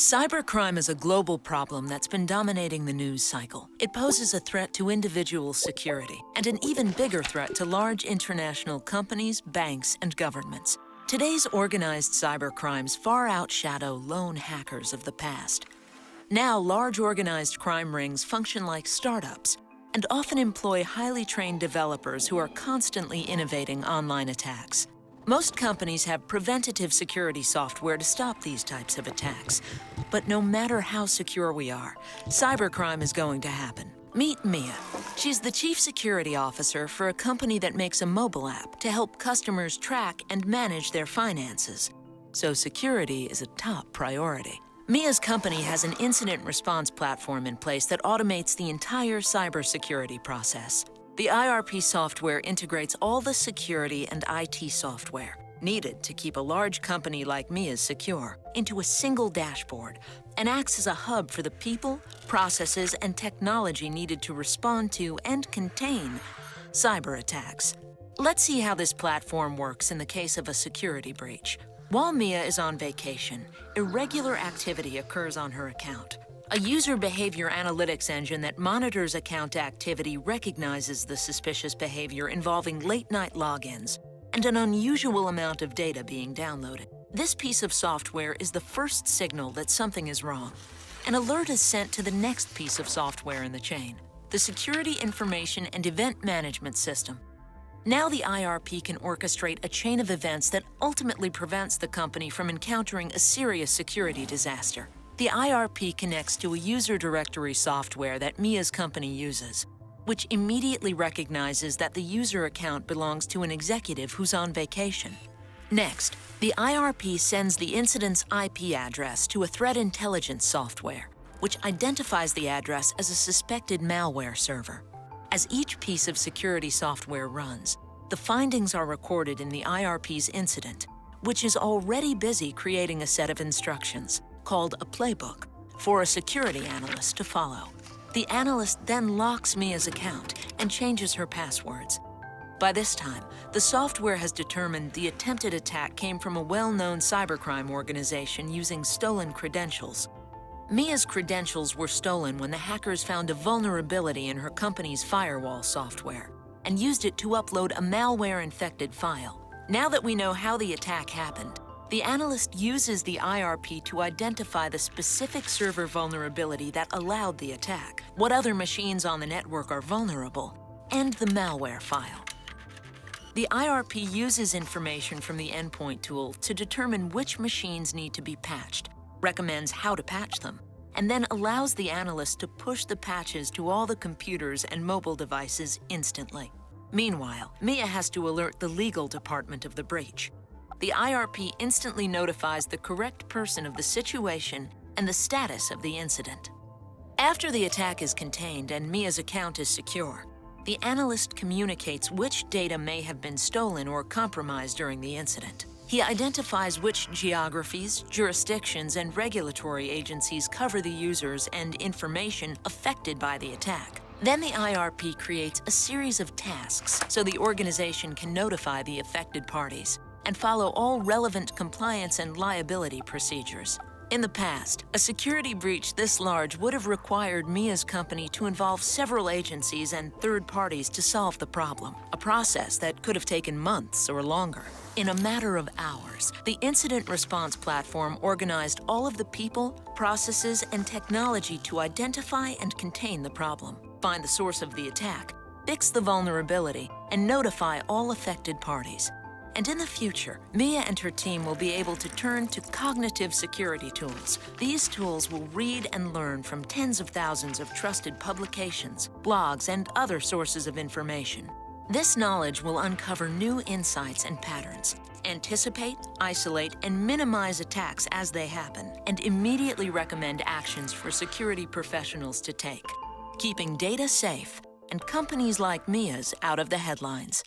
Cybercrime is a global problem that's been dominating the news cycle. It poses a threat to individual security and an even bigger threat to large international companies, banks, and governments. Today's organized cybercrimes far outshadow lone hackers of the past. Now, large organized crime rings function like startups and often employ highly trained developers who are constantly innovating online attacks. Most companies have preventative security software to stop these types of attacks. But no matter how secure we are, cybercrime is going to happen. Meet Mia. She's the chief security officer for a company that makes a mobile app to help customers track and manage their finances. So security is a top priority. Mia's company has an incident response platform in place that automates the entire cybersecurity process. The IRP software integrates all the security and IT software needed to keep a large company like Mia's secure into a single dashboard and acts as a hub for the people, processes, and technology needed to respond to and contain cyber attacks. Let's see how this platform works in the case of a security breach. While Mia is on vacation, irregular activity occurs on her account. A user behavior analytics engine that monitors account activity recognizes the suspicious behavior involving late-night logins and an unusual amount of data being downloaded. This piece of software is the first signal that something is wrong. An alert is sent to the next piece of software in the chain, the Security Information and Event Management System. Now the IRP can orchestrate a chain of events that ultimately prevents the company from encountering a serious security disaster. The IRP connects to a user directory software that Mia's company uses, which immediately recognizes that the user account belongs to an executive who's on vacation. Next, the IRP sends the incident's IP address to a threat intelligence software, which identifies the address as a suspected malware server. As each piece of security software runs, the findings are recorded in the IRP's incident, which is already busy creating a set of instructions called a playbook for a security analyst to follow. The analyst then locks Mia's account and changes her passwords. By this time, the software has determined the attempted attack came from a well-known cybercrime organization using stolen credentials. Mia's credentials were stolen when the hackers found a vulnerability in her company's firewall software and used it to upload a malware-infected file. Now that we know how the attack happened, the analyst uses the IRP to identify the specific server vulnerability that allowed the attack, what other machines on the network are vulnerable, and the malware file. The IRP uses information from the endpoint tool to determine which machines need to be patched, recommends how to patch them, and then allows the analyst to push the patches to all the computers and mobile devices instantly. Meanwhile, Mia has to alert the legal department of the breach. The IRP instantly notifies the correct person of the situation and the status of the incident. After the attack is contained and Mia's account is secure, the analyst communicates which data may have been stolen or compromised during the incident. He identifies which geographies, jurisdictions, and regulatory agencies cover the users and information affected by the attack. Then the IRP creates a series of tasks so the organization can notify the affected parties and follow all relevant compliance and liability procedures. In the past, a security breach this large would have required Mia's company to involve several agencies and third parties to solve the problem, a process that could have taken months or longer. In a matter of hours, the incident response platform organized all of the people, processes, and technology to identify and contain the problem, find the source of the attack, fix the vulnerability, and notify all affected parties. And in the future, Mia and her team will be able to turn to cognitive security tools. These tools will read and learn from tens of thousands of trusted publications, blogs, and other sources of information. This knowledge will uncover new insights and patterns, anticipate, isolate, and minimize attacks as they happen, and immediately recommend actions for security professionals to take, keeping data safe and companies like Mia's out of the headlines.